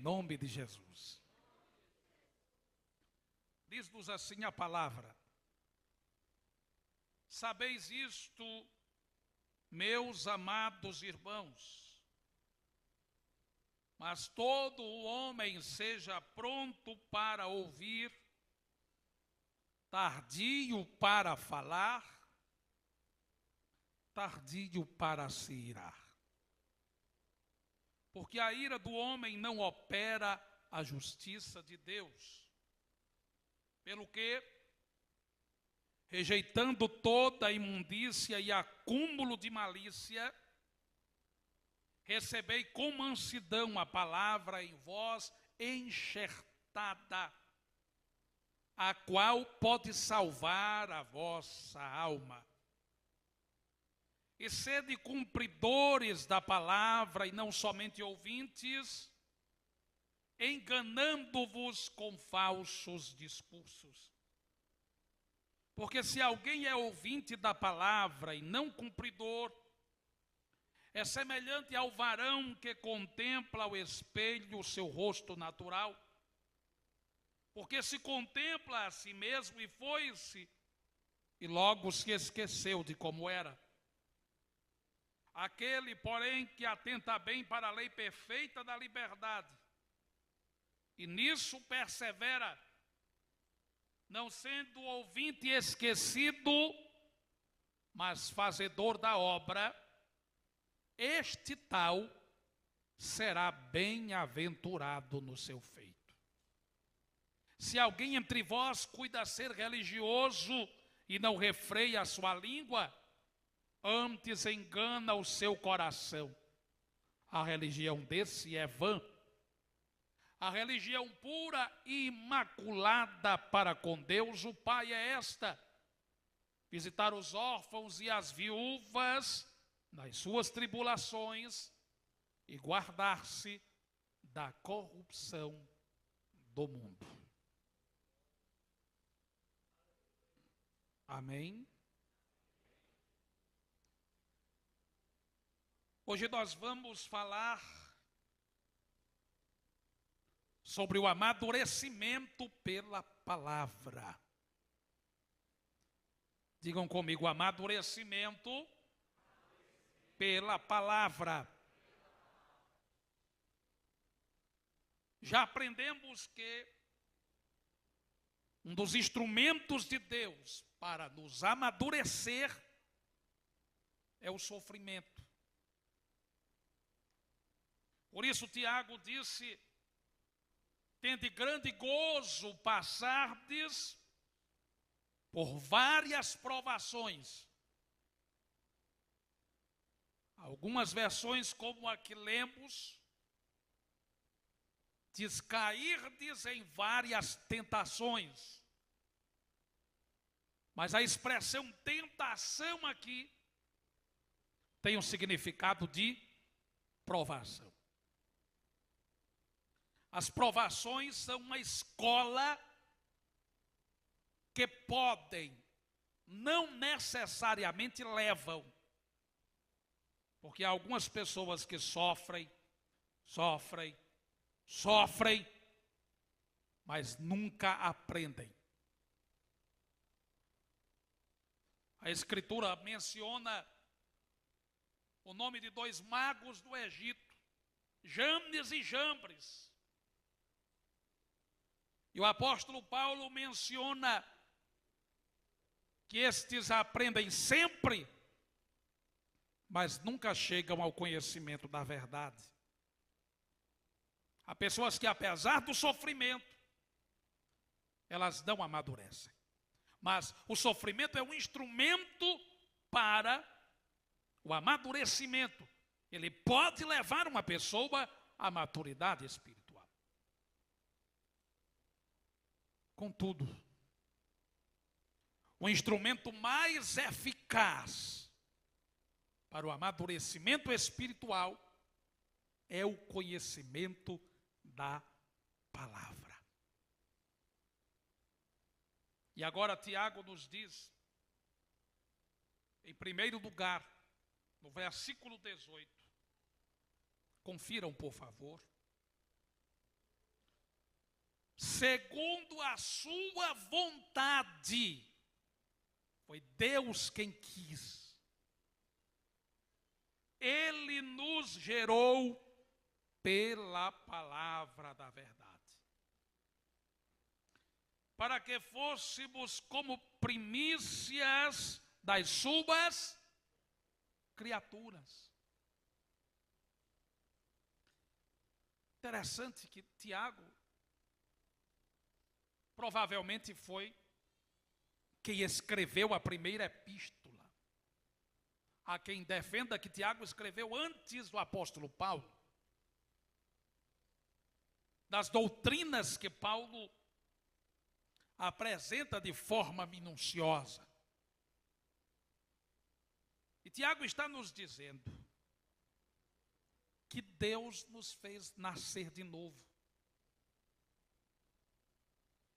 nome de Jesus. Diz-nos assim a palavra: sabeis isto, meus amados irmãos, mas todo o homem seja pronto para ouvir, tardio para falar, tardio para se irar. Porque a ira do homem não opera a justiça de Deus. Pelo que, rejeitando toda a imundícia e acúmulo de malícia, recebei com mansidão a palavra em vós enxertada, a qual pode salvar a vossa alma. E sede cumpridores da palavra e não somente ouvintes, enganando-vos com falsos discursos. Porque se alguém é ouvinte da palavra e não cumpridor, é semelhante ao varão que contempla ao espelho o seu rosto natural. Porque se contempla a si mesmo e foi-se, e logo se esqueceu de como era. Aquele, porém, que atenta bem para a lei perfeita da liberdade, e nisso persevera, não sendo ouvinte esquecido, mas fazedor da obra, este tal será bem-aventurado no seu feito. Se alguém entre vós cuida ser religioso e não refreia a sua língua, antes engana o seu coração. A religião desse é vã. A religião pura e imaculada para com Deus o Pai é esta: visitar os órfãos e as viúvas nas suas tribulações e guardar-se da corrupção do mundo. Amém? Hoje nós vamos falar sobre o amadurecimento pela palavra. Digam comigo: amadurecimento pela palavra. Já aprendemos que um dos instrumentos de Deus para nos amadurecer é o sofrimento. Por isso Tiago disse: tende grande gozo passardes por várias provações. Algumas versões, como a que lemos, diz: cairdes em várias tentações. Mas a expressão tentação aqui tem um significado de provação. As provações são uma escola que podem, não necessariamente levam, porque há algumas pessoas que sofrem, mas nunca aprendem. A Escritura menciona o nome de 2 magos do Egito, Janes e Jambres. E o apóstolo Paulo menciona que estes aprendem sempre, mas nunca chegam ao conhecimento da verdade. Há pessoas que, apesar do sofrimento, elas não amadurecem. Mas o sofrimento é um instrumento para o amadurecimento. Ele pode levar uma pessoa à maturidade espiritual. Contudo, o instrumento mais eficaz para o amadurecimento espiritual é o conhecimento da palavra. E agora Tiago nos diz, em primeiro lugar, no versículo 18, confiram por favor: segundo a sua vontade. Foi Deus quem quis. Ele nos gerou pela palavra da verdade, para que fôssemos como primícias das suas criaturas. Interessante que Tiago provavelmente foi quem escreveu a primeira epístola. Há quem defenda que Tiago escreveu antes do apóstolo Paulo, das doutrinas que Paulo apresenta de forma minuciosa. E Tiago está nos dizendo que Deus nos fez nascer de novo.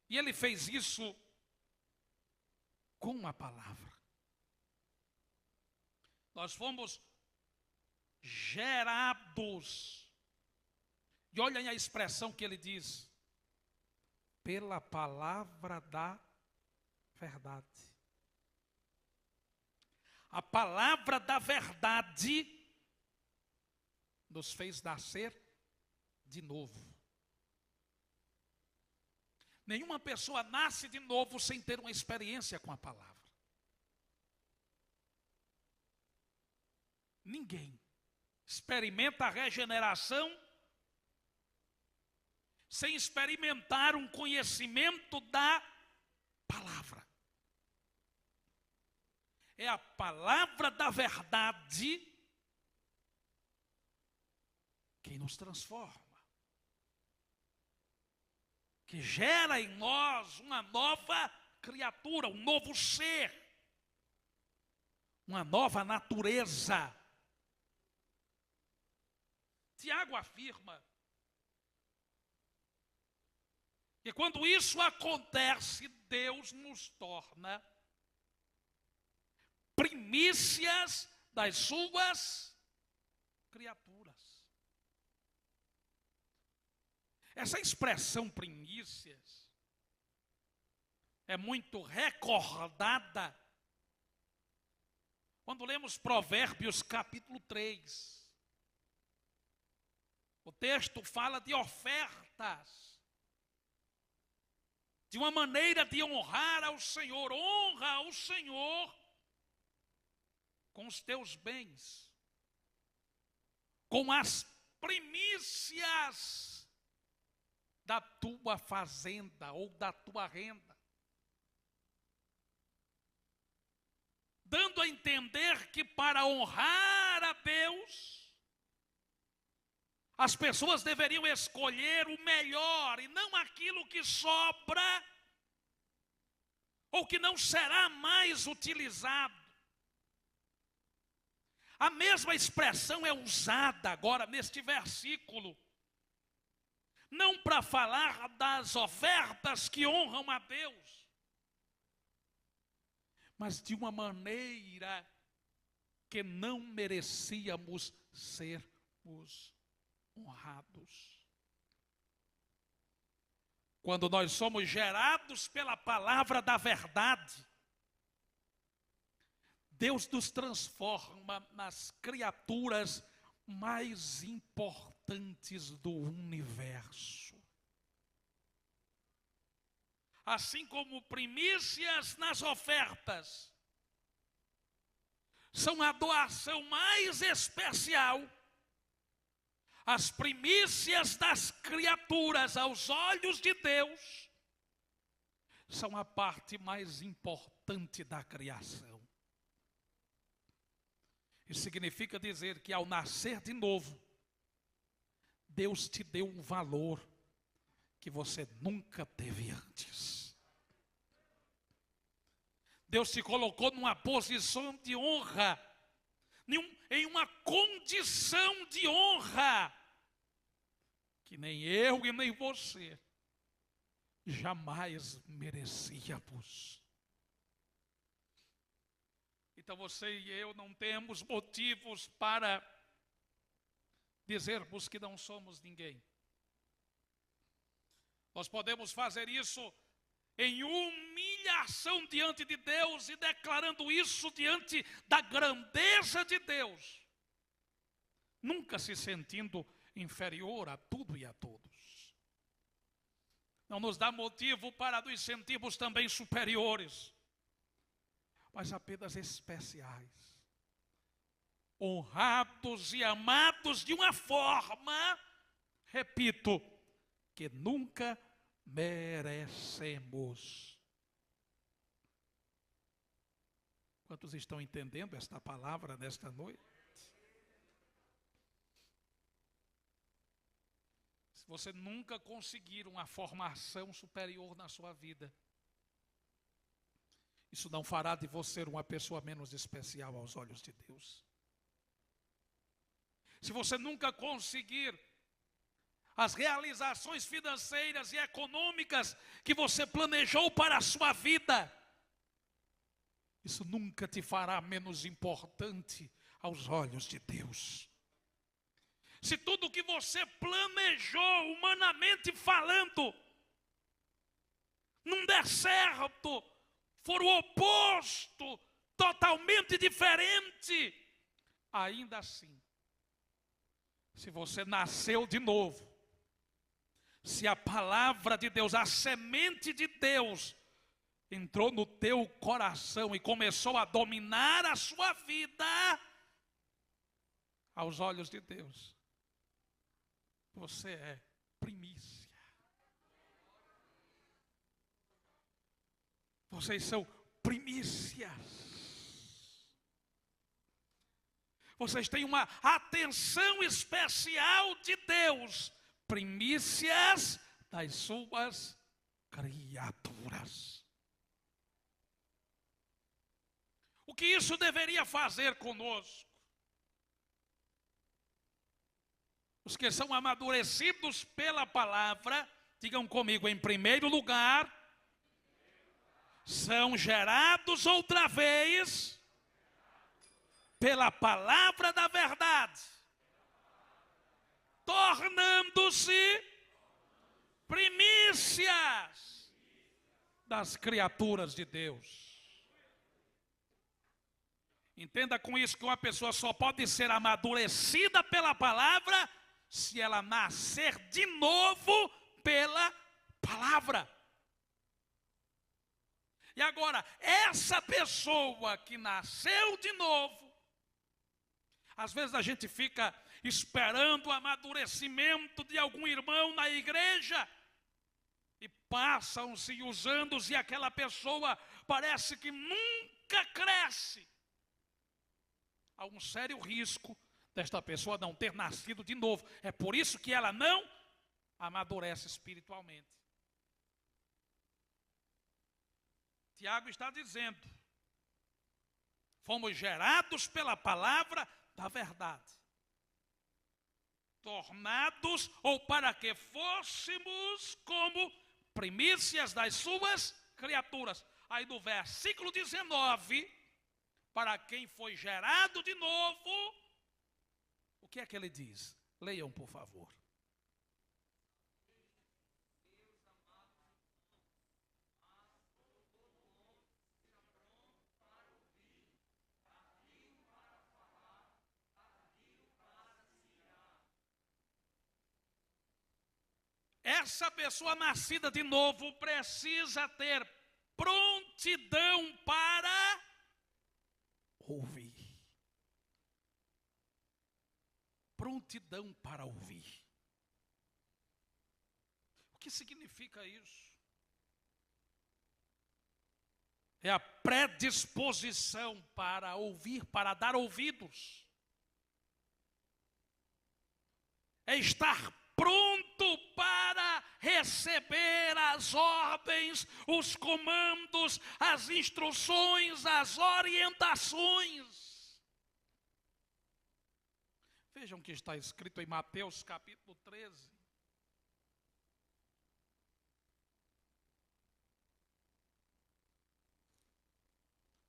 E ele fez isso com a palavra. Nós fomos gerados. E olhem a expressão que ele diz: pela palavra da verdade. A palavra da verdade nos fez nascer de novo. Nenhuma pessoa nasce de novo sem ter uma experiência com a palavra. Ninguém experimenta a regeneração sem experimentar um conhecimento da palavra. É a palavra da verdade que nos transforma, que gera em nós uma nova criatura, um novo ser, uma nova natureza. Tiago afirma que quando isso acontece, Deus nos torna primícias das suas criaturas. Essa expressão primícias é muito recordada quando lemos Provérbios capítulo 3. O texto fala de ofertas, de uma maneira de honrar ao Senhor. Honra ao Senhor com os teus bens, com as primícias da tua fazenda ou da tua renda, dando a entender que para honrar a Deus, as pessoas deveriam escolher o melhor e não aquilo que sobra ou que não será mais utilizado. A mesma expressão é usada agora neste versículo, não para falar das ofertas que honram a Deus, mas de uma maneira que não merecíamos sermos honrados. Quando nós somos gerados pela palavra da verdade, Deus nos transforma nas criaturas mais importantes do universo. Assim como primícias nas ofertas são a doação mais especial, as primícias das criaturas aos olhos de Deus são a parte mais importante da criação. Isso significa dizer que ao nascer de novo, Deus te deu um valor que você nunca teve antes. Deus te colocou numa posição de honra, em uma condição de honra, que nem eu e nem você jamais merecíamos. Então você e eu não temos motivos para dizermos que não somos ninguém. Nós podemos fazer isso em humilhação diante de Deus e declarando isso diante da grandeza de Deus, nunca se sentindo inferior a tudo e a todos. Não nos dá motivo para nos sentirmos também superiores, mas apenas especiais, honrados e amados de uma forma, repito, que nunca merecemos. Quantos estão entendendo esta palavra nesta noite? Se você nunca conseguir uma formação superior na sua vida, isso não fará de você uma pessoa menos especial aos olhos de Deus. Se você nunca conseguir as realizações financeiras e econômicas que você planejou para a sua vida, isso nunca te fará menos importante aos olhos de Deus. Se tudo que você planejou, humanamente falando, não der certo, for o oposto, totalmente diferente, ainda assim, se você nasceu de novo, se a palavra de Deus, a semente de Deus, entrou no teu coração e começou a dominar a sua vida, aos olhos de Deus, você é primícia. Vocês são primícias. Vocês têm uma atenção especial de Deus, primícias das suas criaturas. O que isso deveria fazer conosco? Os que são amadurecidos pela palavra, digam comigo, em primeiro lugar, são gerados outra vez pela palavra da verdade, tornando-se primícias das criaturas de Deus. Entenda com isso que uma pessoa só pode ser amadurecida pela palavra se ela nascer de novo pela palavra. E agora, essa pessoa que nasceu de novo, às vezes a gente fica esperando o amadurecimento de algum irmão na igreja, e passam-se os anos e aquela pessoa parece que nunca cresce. Há um sério risco desta pessoa não ter nascido de novo. É por isso que ela não amadurece espiritualmente. Tiago está dizendo: fomos gerados pela palavra da verdade, tornados, ou para que fôssemos como primícias das suas criaturas. Aí no versículo 19, para quem foi gerado de novo, o que é que ele diz? Leiam, por favor. Essa pessoa nascida de novo precisa ter prontidão para ouvir. Prontidão para ouvir. O que significa isso? É a predisposição para ouvir, para dar ouvidos. É estar pronto para receber as ordens, os comandos, as instruções, as orientações. Vejam o que está escrito em Mateus capítulo 13.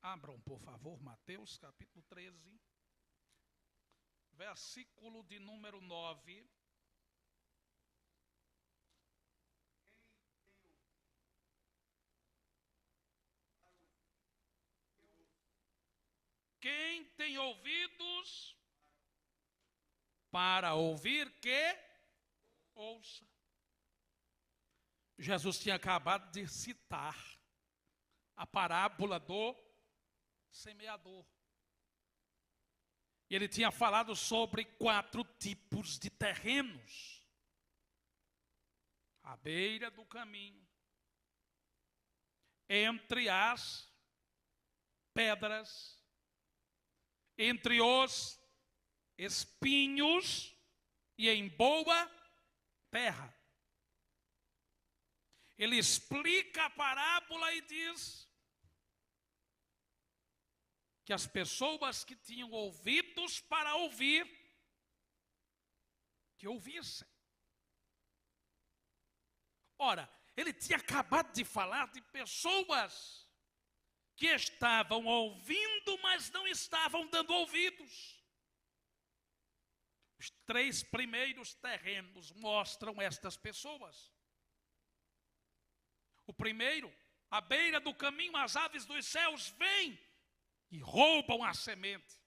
Abram, por favor, Mateus capítulo 13, versículo de número 9. Quem tem ouvidos para ouvir, que ouça. Jesus tinha acabado de citar a parábola do semeador. E ele tinha falado sobre 4 tipos de terrenos. À beira do caminho, entre as pedras, entre os espinhos e em boa terra. Ele explica a parábola e diz que as pessoas que tinham ouvidos para ouvir, que ouvissem. Ora, ele tinha acabado de falar de pessoas que estavam ouvindo, mas não estavam dando ouvidos. Os 3 primeiros terrenos mostram estas pessoas. O primeiro, à beira do caminho, as aves dos céus vêm e roubam a semente.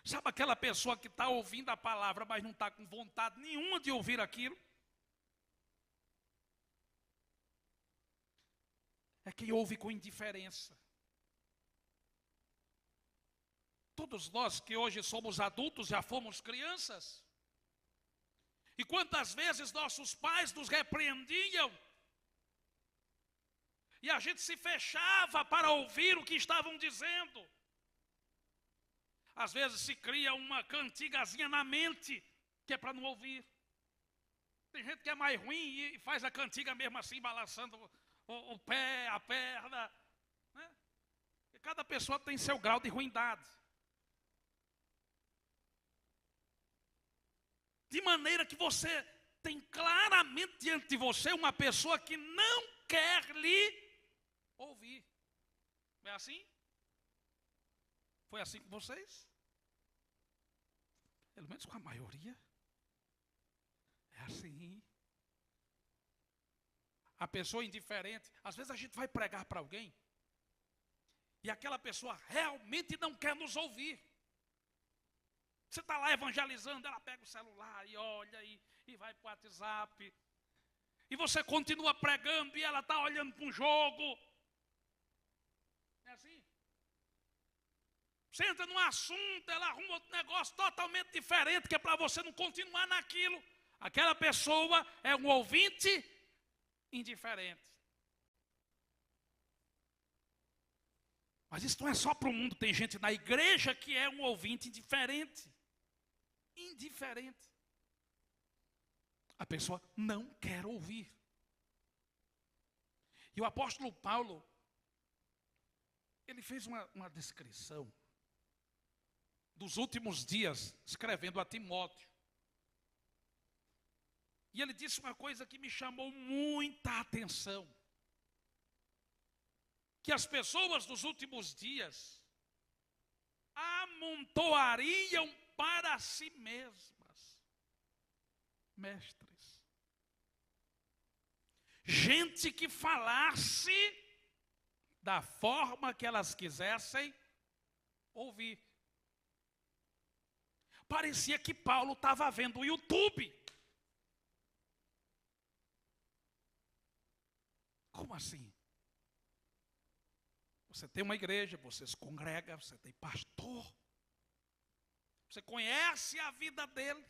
Sabe aquela pessoa que está ouvindo a palavra, mas não está com vontade nenhuma de ouvir aquilo? É quem ouve com indiferença. Todos nós que hoje somos adultos, já fomos crianças. E quantas vezes nossos pais nos repreendiam, e a gente se fechava para ouvir o que estavam dizendo. Às vezes se cria uma cantigazinha na mente, que é para não ouvir. Tem gente que é mais ruim e faz a cantiga mesmo assim, balançando o pé, a perna. Né? E cada pessoa tem seu grau de ruindade. De maneira que você tem claramente diante de você uma pessoa que não quer lhe ouvir. Não é assim? Foi assim com vocês? Pelo menos com a maioria. É assim. A pessoa indiferente, às vezes a gente vai pregar para alguém e aquela pessoa realmente não quer nos ouvir. Você está lá evangelizando, ela pega o celular e olha e vai para o WhatsApp. E você continua pregando e ela está olhando para um jogo. É assim? Você entra num assunto, ela arruma outro negócio totalmente diferente, que é para você não continuar naquilo. Aquela pessoa é um ouvinte indiferente. Mas isso não é só para o mundo, tem gente na igreja que é um ouvinte indiferente. Indiferente. A pessoa não quer ouvir. E o apóstolo Paulo, ele fez uma descrição dos últimos dias, escrevendo a Timóteo. E ele disse uma coisa que me chamou muita atenção. Que as pessoas dos últimos dias amontoariam para si mesmas mestres. Gente que falasse da forma que elas quisessem ouvir. Parecia que Paulo estava vendo o YouTube. Como assim? Você tem uma igreja, você se congrega, você tem pastor. Você conhece a vida dele.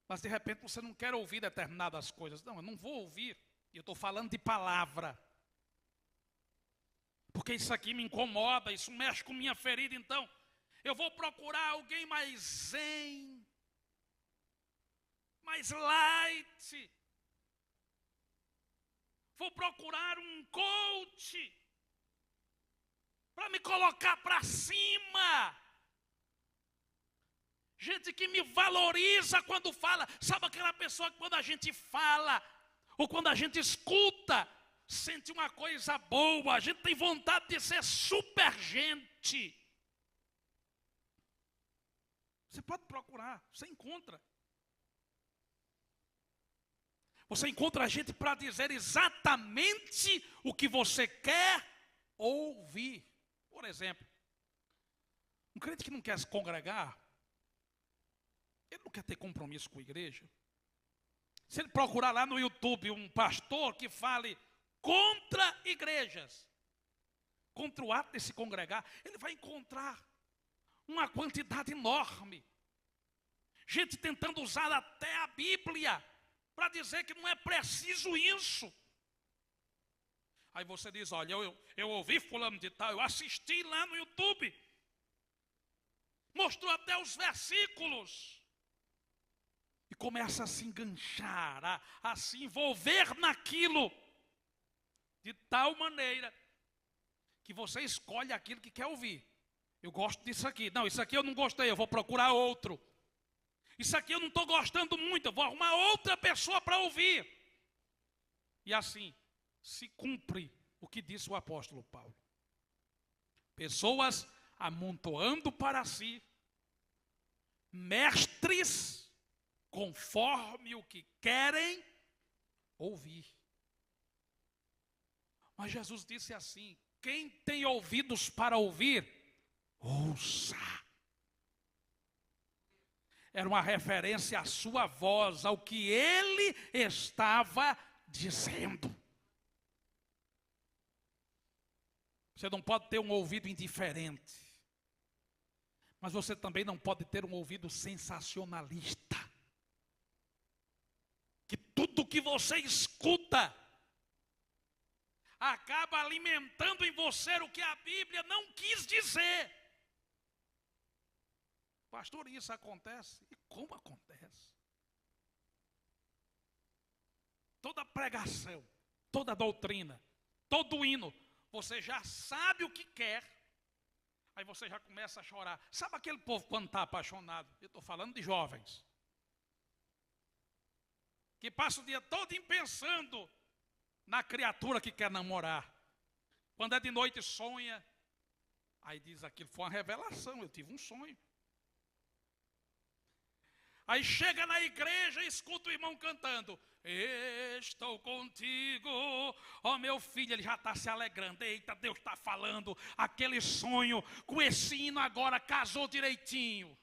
Mas de repente você não quer ouvir determinadas coisas. Não, eu não vou ouvir. Eu estou falando de palavra. Porque isso aqui me incomoda, isso mexe com minha ferida. Então, eu vou procurar alguém mais zen, mais light. Vou procurar um coach para me colocar para cima. Gente que me valoriza quando fala. Sabe aquela pessoa que quando a gente fala, ou quando a gente escuta, sente uma coisa boa, a gente tem vontade de ser super gente. Você pode procurar, você encontra. Você encontra gente para dizer exatamente o que você quer ouvir. Por exemplo, um crente que não quer se congregar, ele não quer ter compromisso com a igreja. Se ele procurar lá no YouTube um pastor que fale contra igrejas, contra o ato de se congregar, ele vai encontrar uma quantidade enorme. Gente tentando usar até a Bíblia para dizer que não é preciso isso. Aí você diz, olha, eu ouvi fulano de tal, eu assisti lá no YouTube. Mostrou até os versículos. E começa a se enganchar, a se envolver naquilo. De tal maneira que você escolhe aquilo que quer ouvir. Eu gosto disso aqui. Não, isso aqui eu não gostei, eu vou procurar outro. Isso aqui eu não estou gostando muito, eu vou arrumar outra pessoa para ouvir. E assim se cumpre o que disse o apóstolo Paulo. Pessoas amontoando para si mestres conforme o que querem ouvir. Mas Jesus disse assim: quem tem ouvidos para ouvir, ouça. Era uma referência à sua voz, ao que ele estava dizendo. Você não pode ter um ouvido indiferente, mas você também não pode ter um ouvido sensacionalista. Que tudo que você escuta acaba alimentando em você o que a Bíblia não quis dizer. Pastor, isso acontece? E como acontece? Toda pregação, toda doutrina, todo hino, você já sabe o que quer, aí você já começa a chorar. Sabe aquele povo quando está apaixonado? Eu estou falando de jovens, que passa o dia todo pensando na criatura que quer namorar. Quando é de noite sonha, aí diz aquilo foi uma revelação, eu tive um sonho. Aí chega na igreja e escuta o irmão cantando: estou contigo, ó meu filho, ele já está se alegrando. Eita, Deus está falando, aquele sonho com esse hino agora casou direitinho.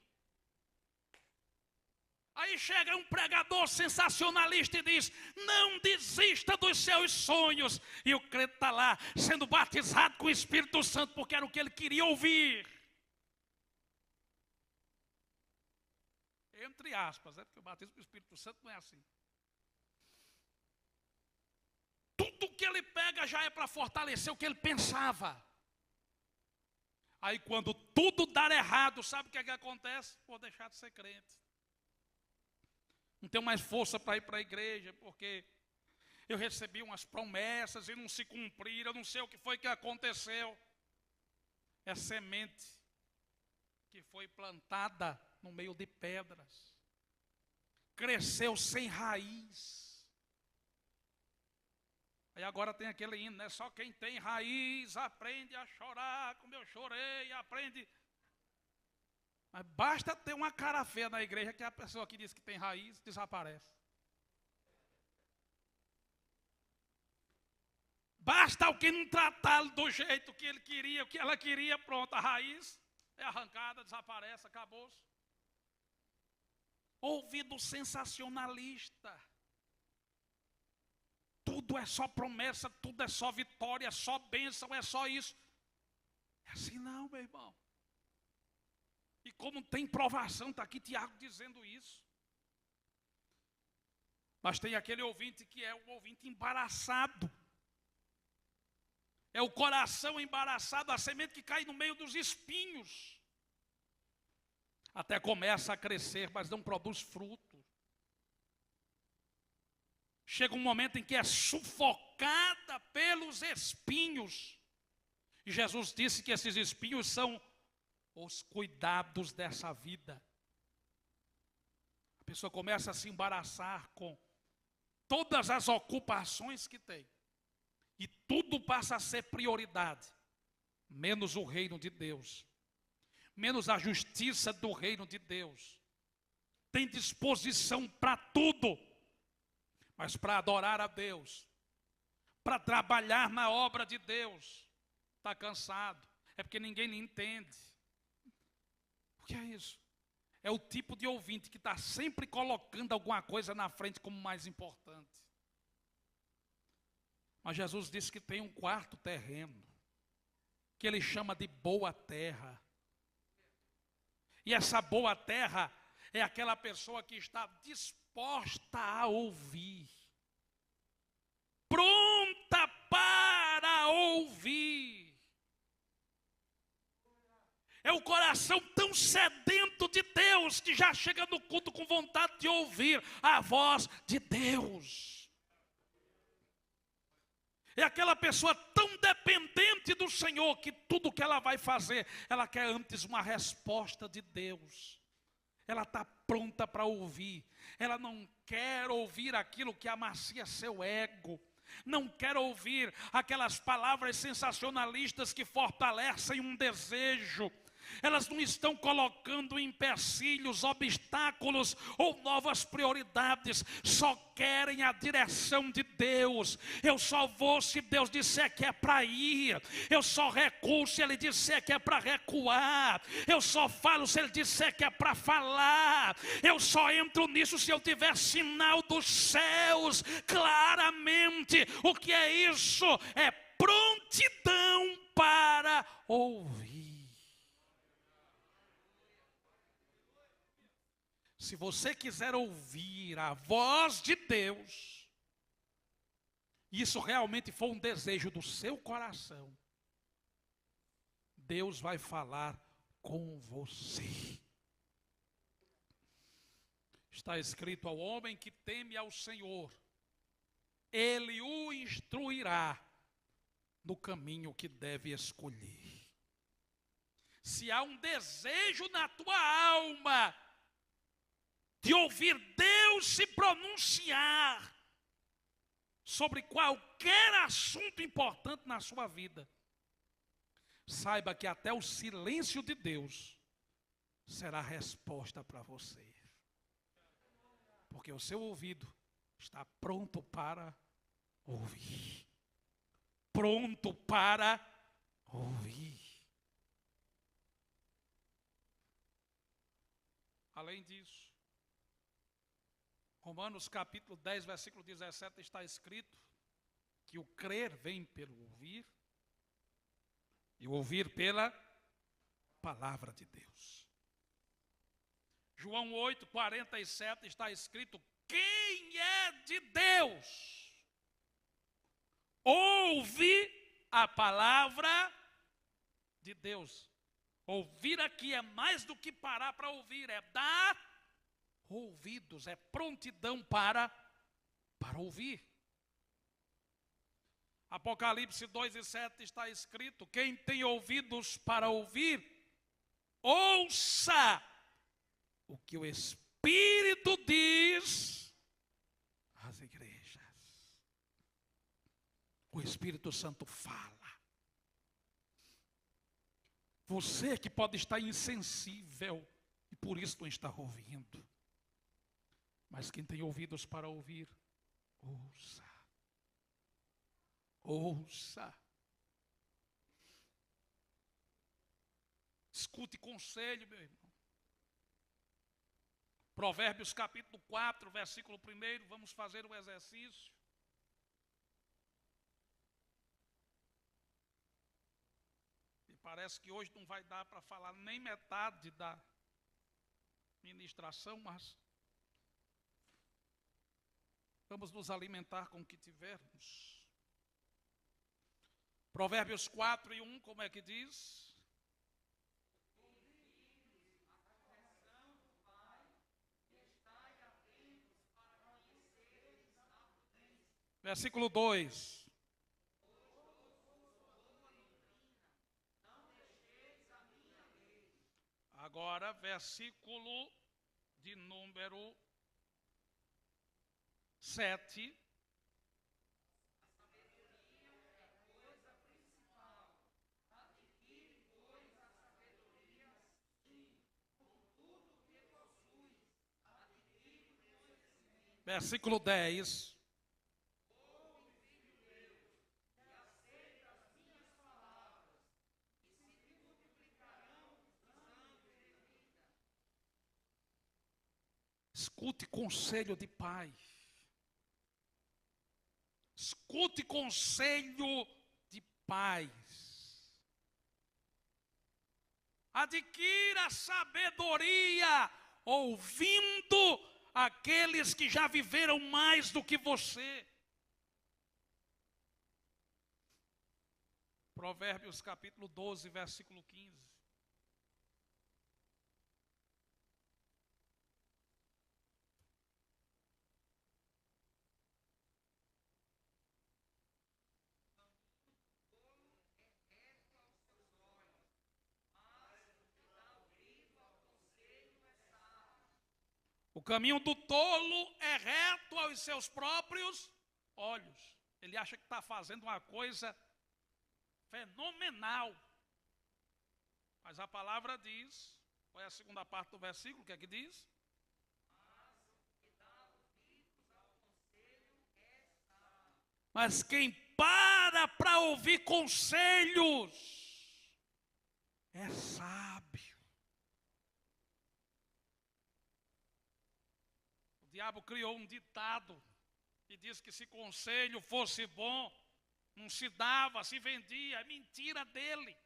Aí chega um pregador sensacionalista e diz: não desista dos seus sonhos. E o crente está lá sendo batizado com o Espírito Santo, porque era o que ele queria ouvir. Entre aspas, porque o batismo com o Espírito Santo não é assim. Tudo que ele pega já é para fortalecer o que ele pensava. Aí quando tudo dar errado, sabe o que é que acontece? Vou deixar de ser crente. Não tenho mais força para ir para a igreja, porque eu recebi umas promessas e não se cumpriram, eu não sei o que foi que aconteceu. É semente que foi plantada no meio de pedras, cresceu sem raiz. Aí agora tem aquele hino, né? Só quem tem raiz aprende a chorar como eu chorei, aprende. Mas basta ter uma cara feia na igreja que a pessoa que diz que tem raiz desaparece. Basta alguém não tratá-lo do jeito que ele queria, o que ela queria, pronto, a raiz é arrancada, desaparece, acabou-se. Ouvido sensacionalista. Tudo é só promessa, tudo é só vitória, é só bênção, é só isso. É assim não, meu irmão. E como tem provação, está aqui Tiago dizendo isso. Mas tem aquele ouvinte que é um ouvinte embaraçado. É o coração embaraçado, a semente que cai no meio dos espinhos. Até começa a crescer, mas não produz fruto. Chega um momento em que é sufocada pelos espinhos. E Jesus disse que esses espinhos são os cuidados dessa vida. A pessoa começa a se embaraçar com todas as ocupações que tem. E tudo passa a ser prioridade, menos o reino de Deus, menos a justiça do reino de Deus. Tem disposição para tudo, Mas para adorar a Deus, para trabalhar na obra de Deus, está cansado. É porque ninguém lhe entende. O que é isso? É o tipo de ouvinte que está sempre colocando alguma coisa na frente como mais importante. Mas Jesus disse que tem um quarto terreno, que ele chama de boa terra. E essa boa terra é aquela pessoa que está disposta a ouvir, pronta para ouvir. É o coração tão sedento de Deus que já chega no culto com vontade de ouvir a voz de Deus. É aquela pessoa tão dependente do Senhor que tudo que ela vai fazer, ela quer antes uma resposta de Deus. Ela está pronta para ouvir. Ela não quer ouvir aquilo que amacia seu ego. Não quer ouvir aquelas palavras sensacionalistas que fortalecem um desejo. Elas não estão colocando empecilhos, obstáculos ou novas prioridades. Só querem a direção de Deus. Eu só vou se Deus disser que é para ir. Eu só recuo se Ele disser que é para recuar. Eu só falo se Ele disser que é para falar. Eu só entro nisso se eu tiver sinal dos céus claramente. O que é isso? É prontidão para ouvir. Se você quiser ouvir a voz de Deus, isso realmente for um desejo do seu coração, Deus vai falar com você. Está escrito: ao homem que teme ao Senhor, Ele o instruirá no caminho que deve escolher. Se há um desejo na tua alma de ouvir Deus se pronunciar sobre qualquer assunto importante na sua vida, saiba que até o silêncio de Deus será resposta para você. Porque o seu ouvido está pronto para ouvir. Pronto para ouvir. Além disso, Romanos capítulo 10, versículo 17, está escrito que o crer vem pelo ouvir, e o ouvir pela palavra de Deus. João 8, 47, está escrito: quem é de Deus, ouve a palavra de Deus. Ouvir aqui é mais do que parar para ouvir, é dar ouvidos, é prontidão para ouvir. Apocalipse 2 e 7 está escrito: quem tem ouvidos para ouvir, ouça o que o Espírito diz às igrejas. O Espírito Santo fala. Você que pode estar insensível e por isso não está ouvindo. Mas quem tem ouvidos para ouvir, ouça. Ouça. Escute conselho, meu irmão. Provérbios capítulo 4, versículo 1, vamos fazer um exercício. E parece que hoje não vai dar para falar nem metade da ministração, mas vamos nos alimentar com o que tivermos. Provérbios 4 e 1, como é que diz? Versículo 2. Agora, versículo de número 7. Versículo 10. Escute conselho de pai. Escute conselho de pais. Adquira sabedoria ouvindo aqueles que já viveram mais do que você. Provérbios capítulo 12, versículo 15. O caminho do tolo é reto aos seus próprios olhos. Ele acha que está fazendo uma coisa fenomenal. Mas a palavra diz, qual é a segunda parte do versículo, o que é que diz? Mas quem para ouvir conselhos é sábio. O diabo criou um ditado que diz que se conselho fosse bom, não se dava, se vendia. É mentira dele.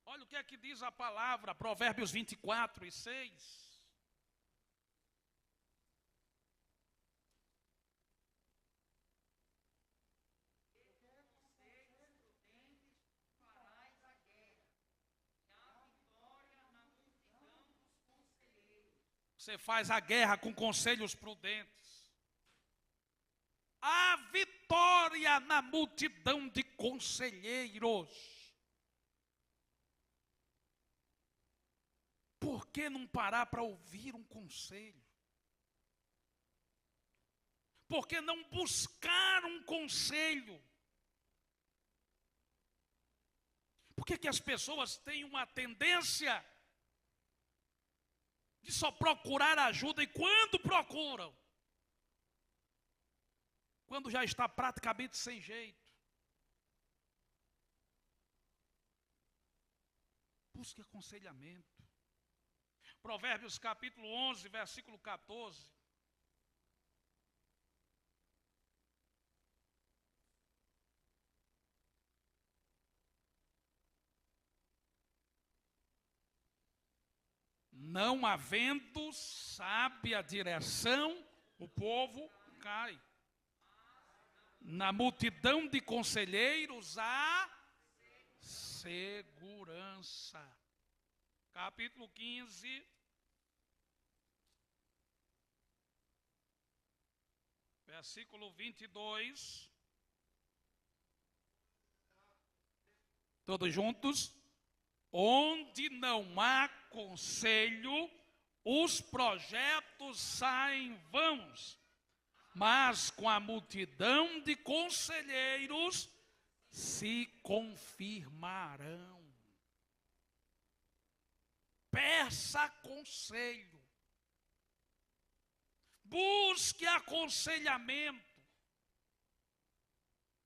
Olha o que é que diz a palavra, Provérbios 24 e 6. Você faz a guerra com conselhos prudentes. A vitória na multidão de conselheiros. Por que não parar para ouvir um conselho? Por que não buscar um conselho? Por que as pessoas têm uma tendência de só procurar ajuda, e quando procuram, quando já está praticamente sem jeito? Busque aconselhamento. Provérbios capítulo 11, versículo 14. Não havendo sábia direção, o povo cai. Na multidão de conselheiros há segurança. Capítulo 15, versículo 22. Todos juntos? Onde não há conselho, os projetos saem vãos, mas com a multidão de conselheiros se confirmarão. Peça conselho. Busque aconselhamento,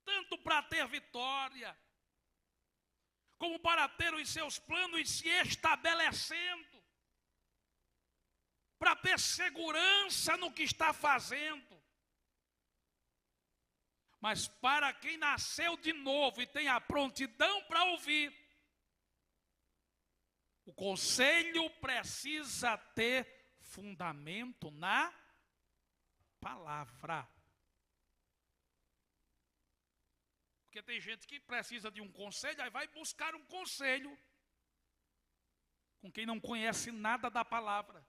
tanto para ter vitória, como para ter os seus planos se estabelecendo, para ter segurança no que está fazendo. Mas para quem nasceu de novo e tem a prontidão para ouvir, o conselho precisa ter fundamento na palavra. Porque tem gente que precisa de um conselho, aí vai buscar um conselho com quem não conhece nada da palavra.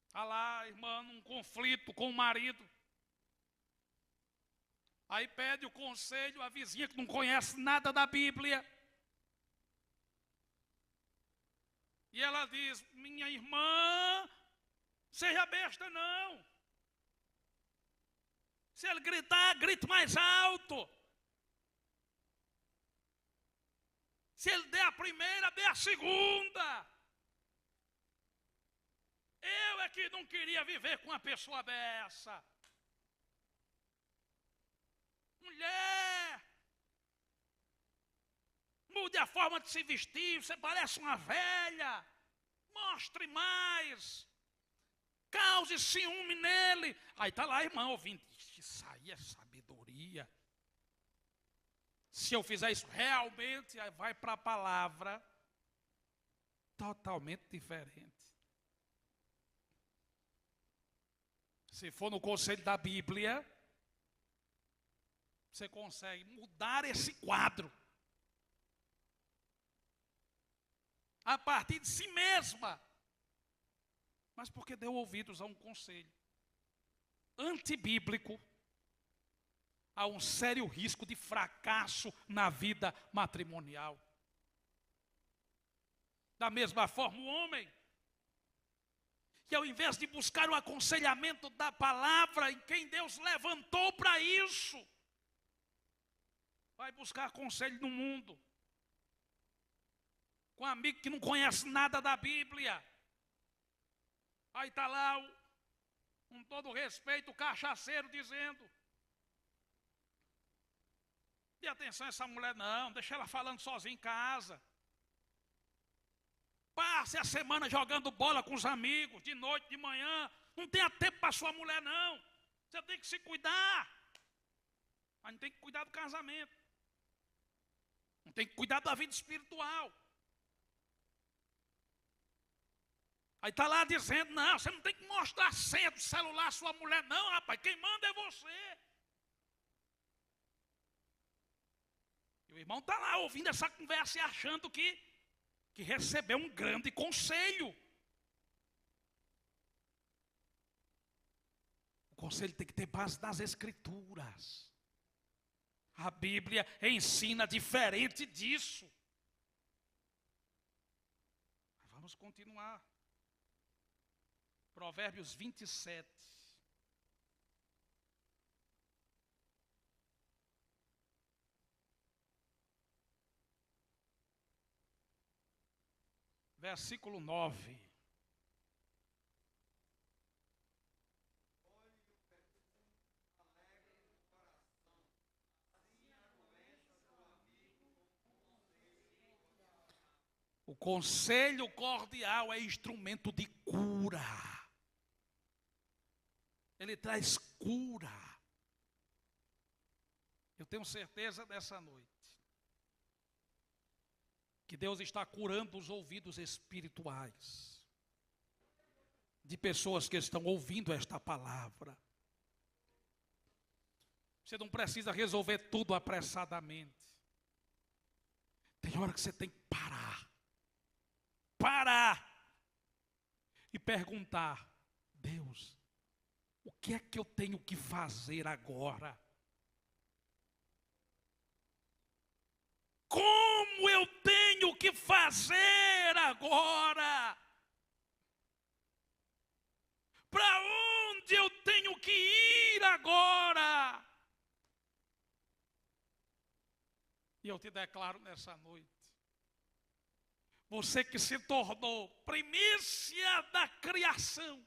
Está lá, irmã, num conflito com o marido. Aí pede o conselho à vizinha que não conhece nada da Bíblia. E ela diz: minha irmã, seja besta não. Se ele gritar, grite mais alto. Se ele der a primeira, dê a segunda. Eu é que não queria viver com uma pessoa dessa. Mulher, Mude a forma de se vestir, você parece uma velha. Mostre mais. Cause ciúme nele. Aí está lá a irmã ouvindo. Isso aí é sabedoria. Se eu fizer isso realmente, aí vai para a palavra totalmente diferente. Se for no conselho da Bíblia, você consegue mudar esse quadro. A partir de si mesma. Mas porque deu ouvidos a um conselho antibíblico, há um sério risco de fracasso na vida matrimonial. Da mesma forma, o homem, que ao invés de buscar o aconselhamento da palavra em quem Deus levantou para isso, vai buscar conselho no mundo, com um amigo que não conhece nada da Bíblia. Aí está lá, com todo respeito, o cachaceiro dizendo: dê atenção a essa mulher não, deixa ela falando sozinha em casa. Passe a semana jogando bola com os amigos, de noite, de manhã. Não tenha tempo para sua mulher não. Você tem que se cuidar. Mas não tem que cuidar do casamento. Não tem que cuidar da vida espiritual. Aí está lá dizendo: não, você não tem que mostrar a senha do celular à sua mulher não, rapaz. Quem manda é você. E o irmão está lá ouvindo essa conversa e achando que recebeu um grande conselho. O conselho tem que ter base nas Escrituras. A Bíblia ensina diferente disso. Vamos continuar. Provérbios 27. Versículo 9. O conselho cordial é instrumento de cura. Ele traz cura. Eu tenho certeza dessa noite que Deus está curando os ouvidos espirituais de pessoas que estão ouvindo esta palavra. Você não precisa resolver tudo apressadamente. Tem hora que você tem que parar e perguntar: Deus, o que é que eu tenho que fazer agora? Como eu tenho que fazer agora? Para onde eu tenho que ir agora? E eu te declaro nessa noite: você que se tornou primícia da criação,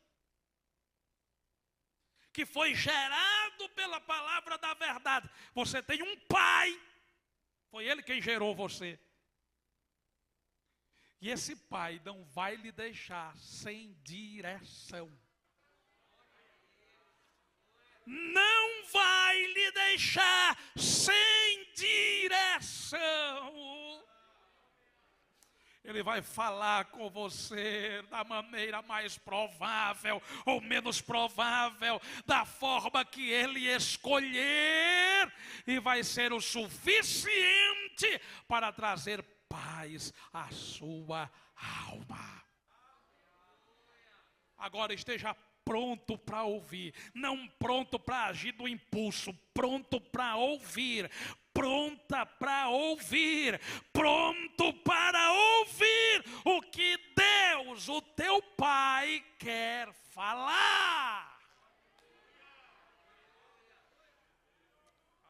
que foi gerado pela palavra da verdade, você tem um pai. Foi ele quem gerou você. E esse pai não vai lhe deixar sem direção. Não vai lhe deixar sem direção. Ele vai falar com você da maneira mais provável ou menos provável, da forma que ele escolher, e vai ser o suficiente para trazer paz à sua alma. Agora esteja pronto para ouvir, não pronto para agir do impulso, pronto para ouvir. Pronta para ouvir, pronto para ouvir o que Deus, o teu Pai, quer falar.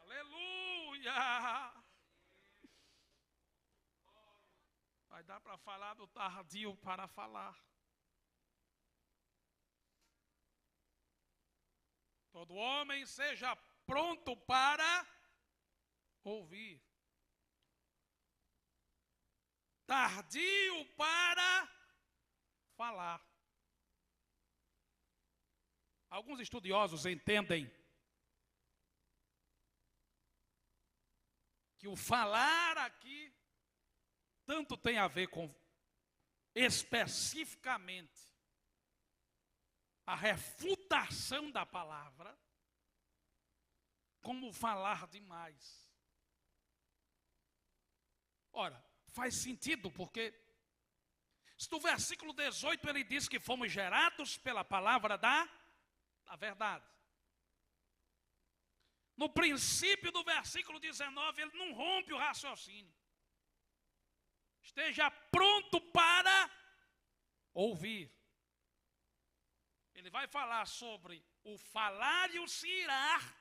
Aleluia! Vai dar para falar do tardio para falar. Todo homem seja pronto para ouvir. tardio para falar. Alguns estudiosos entendem que o falar aqui tanto tem a ver com especificamente a refutação da palavra, como falar demais. Ora, faz sentido, porque se no versículo 18 ele diz que fomos gerados pela palavra da verdade. No princípio do versículo 19, ele não rompe o raciocínio. Esteja pronto para ouvir. Ele vai falar sobre o falar e o se irar,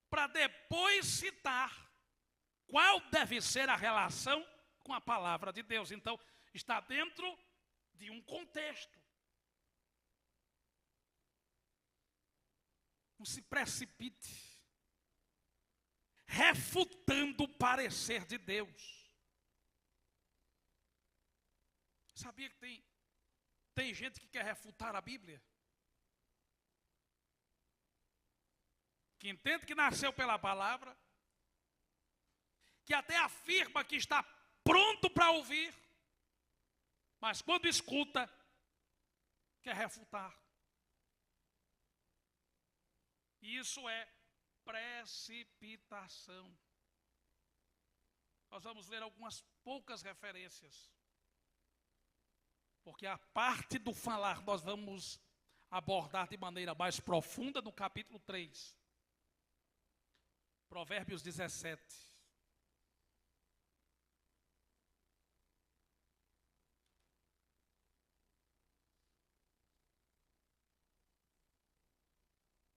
para depois citar qual deve ser a relação com a palavra de Deus. Então, está dentro de um contexto. Não se precipite, refutando o parecer de Deus. Sabia que tem gente que quer refutar a Bíblia? Que entende que nasceu pela palavra, que até afirma que está pronto para ouvir, mas quando escuta, quer refutar. Isso é precipitação. Nós vamos ler algumas poucas referências, porque a parte do falar nós vamos abordar de maneira mais profunda no capítulo 3. Provérbios 17.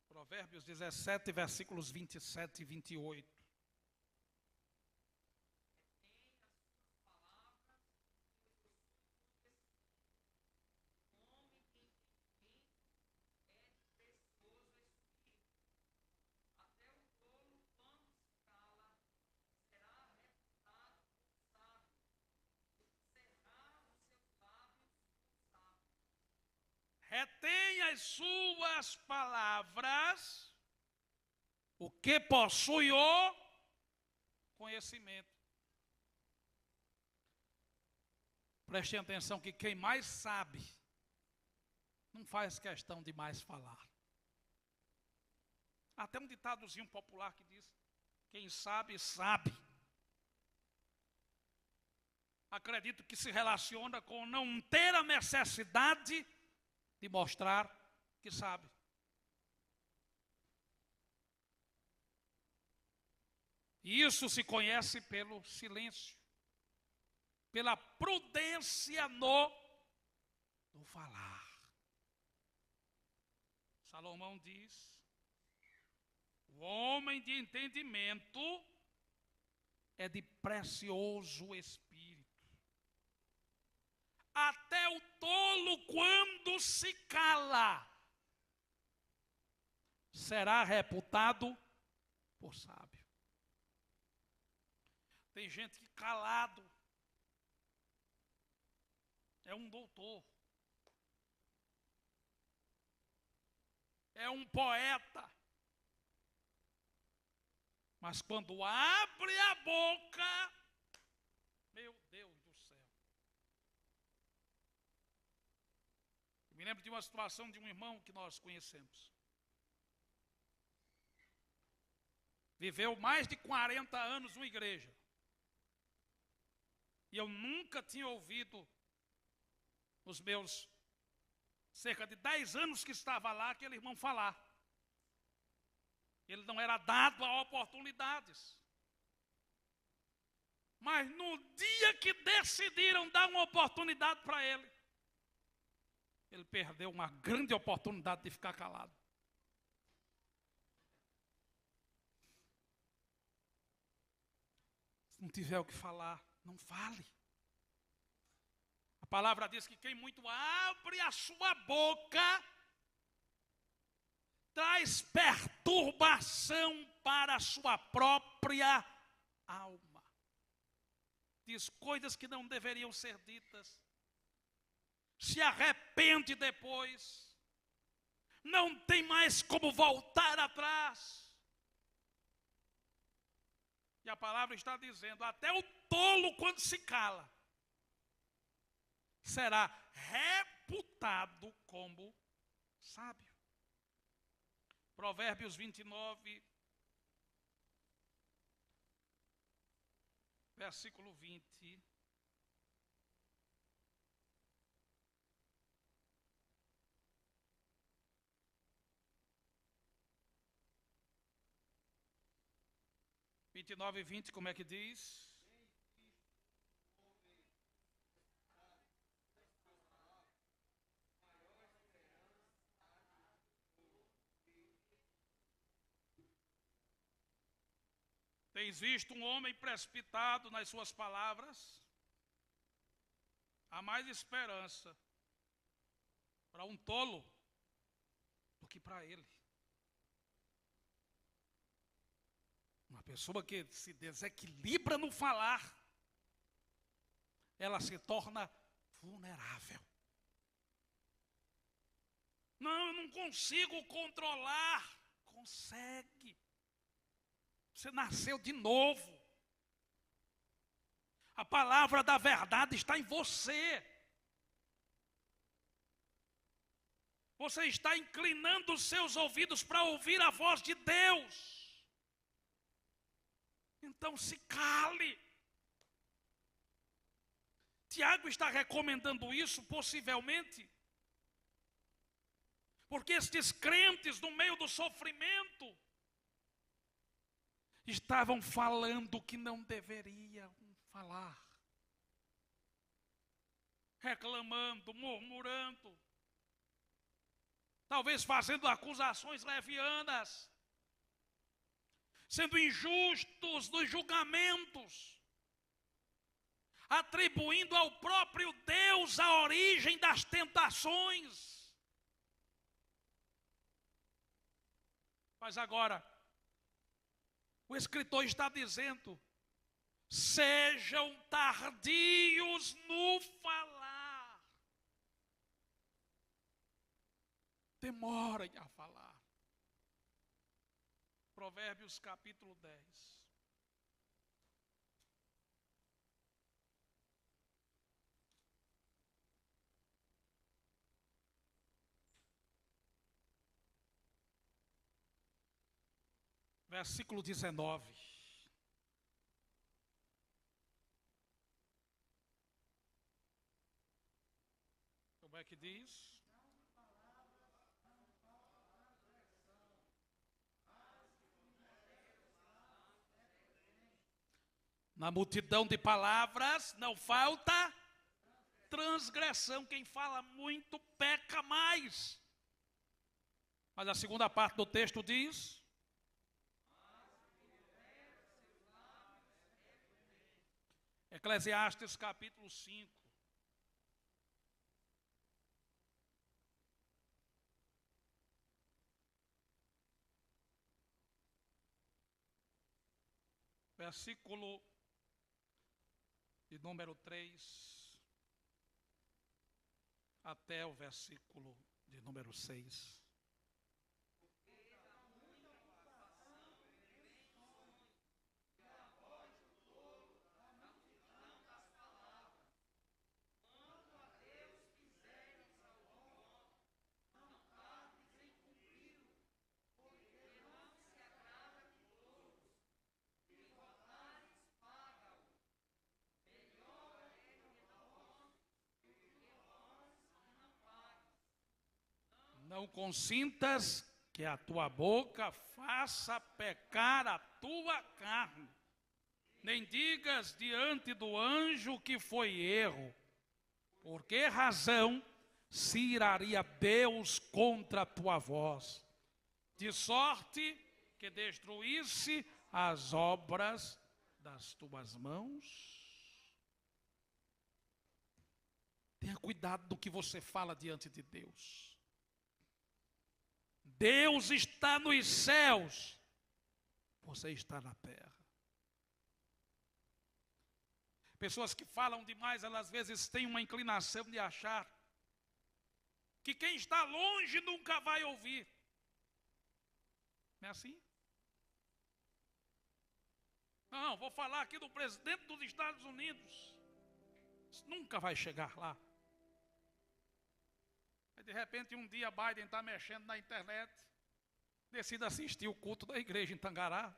Provérbios 17, versículos 27 e 28. Retém as suas palavras, o que possui o conhecimento. Prestem atenção que quem mais sabe, não faz questão de mais falar. Há até um ditadozinho popular que diz, quem sabe, sabe. Acredito que se relaciona com não ter a necessidade de mostrar que sabe. E isso se conhece pelo silêncio, pela prudência no falar. Salomão diz, o homem de entendimento é de precioso espírito. Até o tolo, quando se cala, será reputado por sábio. Tem gente que calado é um doutor, é um poeta, mas quando abre a boca, meu Deus do céu. Eu me lembro de uma situação de um irmão que nós conhecemos. Viveu mais de 40 anos numa igreja. E eu nunca tinha ouvido, nos meus cerca de 10 anos que estava lá, aquele irmão falar. Ele não era dado a oportunidades. Mas no dia que decidiram dar uma oportunidade para ele, ele perdeu uma grande oportunidade de ficar calado. Se não tiver o que falar, não fale. A palavra diz que quem muito abre a sua boca traz perturbação para a sua própria alma. diz coisas que não deveriam ser ditas, se arrepende depois, não tem mais como voltar atrás. E a palavra está dizendo, até o tolo, quando se cala, será reputado como sábio. Provérbios 29, versículo 20. e 20, como é que diz? Tens visto um homem precipitado nas suas palavras? Há mais esperança para um tolo do que para ele. Uma pessoa que se desequilibra no falar, ela se torna vulnerável. Não, eu não consigo controlar. Consegue. Você nasceu de novo. A palavra da verdade está em você. Você está inclinando os seus ouvidos para ouvir a voz de Deus. Então se cale. Tiago está recomendando isso, possivelmente, porque estes crentes, no meio do sofrimento, estavam falando que não deveriam falar, reclamando, murmurando, talvez fazendo acusações levianas, sendo injustos nos julgamentos, atribuindo ao próprio Deus a origem das tentações. Mas agora, o escritor está dizendo, sejam tardios no falar. Demorem a falar. Provérbios capítulo 10. Versículo 19. Como é que diz? Na multidão de palavras não falta transgressão. Quem fala muito peca mais. Mas a segunda parte do texto diz: Eclesiastes capítulo 5. Versículo de número 3 até o versículo de número 6. Não consintas que a tua boca faça pecar a tua carne, nem digas diante do anjo que foi erro. Por que razão se iraria Deus contra a tua voz, de sorte que destruísse as obras das tuas mãos? Tenha cuidado do que você fala diante de Deus. Deus está nos céus, você está na terra. Pessoas que falam demais, elas às vezes têm uma inclinação de achar que quem está longe nunca vai ouvir. Não é assim? Não, vou falar aqui do presidente dos Estados Unidos. Isso nunca vai chegar lá. Aí, de repente, um dia Biden está mexendo na internet, decide assistir o culto da igreja em Tangará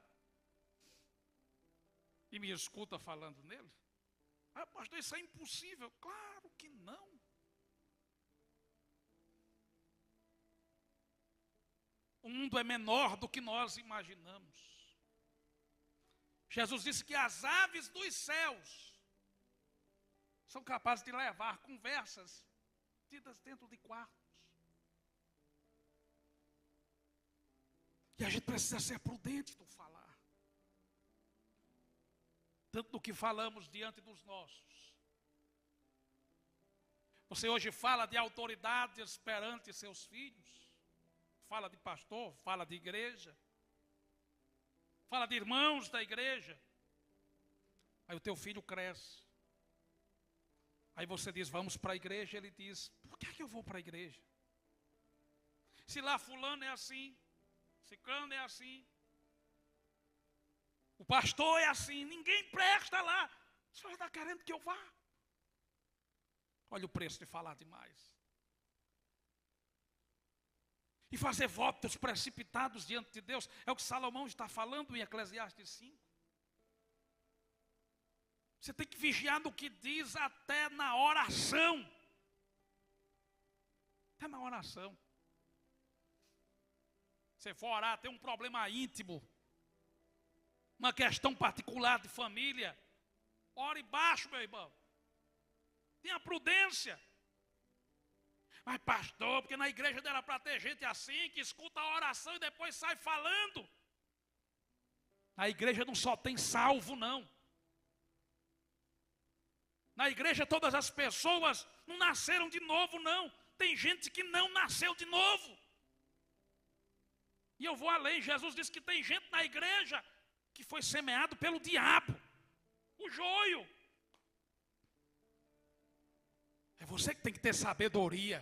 e me escuta falando nele. Ah, pastor, isso é impossível. Claro que não. O mundo é menor do que nós imaginamos. Jesus disse que as aves dos céus são capazes de levar conversas tidas dentro de quartos. E a gente precisa ser prudente no falar. Tanto do que falamos diante dos nossos. Você hoje fala de autoridades perante seus filhos. Fala de pastor, fala de igreja. Fala de irmãos da igreja. Aí o teu filho cresce. Aí você diz, vamos para a igreja. Ele diz, por que eu vou para a igreja? Se lá fulano é assim, ciclano é assim, o pastor é assim, ninguém presta lá. O senhor está querendo que eu vá? Olha o preço de falar demais. E fazer votos precipitados diante de Deus. É o que Salomão está falando em Eclesiastes 5. Você tem que vigiar no que diz até na oração. Até na oração. Você for orar, tem um problema íntimo, uma questão particular de família, ore baixo, meu irmão. Tenha prudência. Mas pastor, porque na igreja não era para ter gente assim, que escuta a oração e depois sai falando. Na igreja não só tem salvo, não. Na igreja todas as pessoas não nasceram de novo, não. Tem gente que não nasceu de novo. E eu vou além, Jesus disse que tem gente na igreja que foi semeado pelo diabo. O joio. É você que tem que ter sabedoria.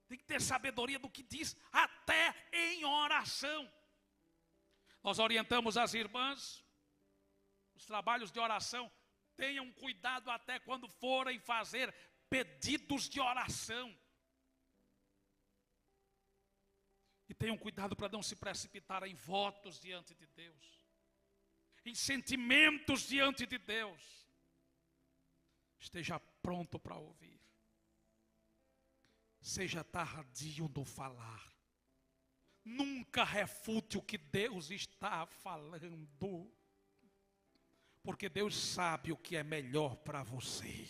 Tem que ter sabedoria do que diz, até em oração. Nós orientamos as irmãs, os trabalhos de oração, tenham cuidado até quando forem fazer pedidos de oração. E tenham cuidado para não se precipitar em votos diante de Deus, em sentimentos diante de Deus. Esteja pronto para ouvir. Seja tardio no falar. Nunca refute o que Deus está falando. Porque Deus sabe o que é melhor para você.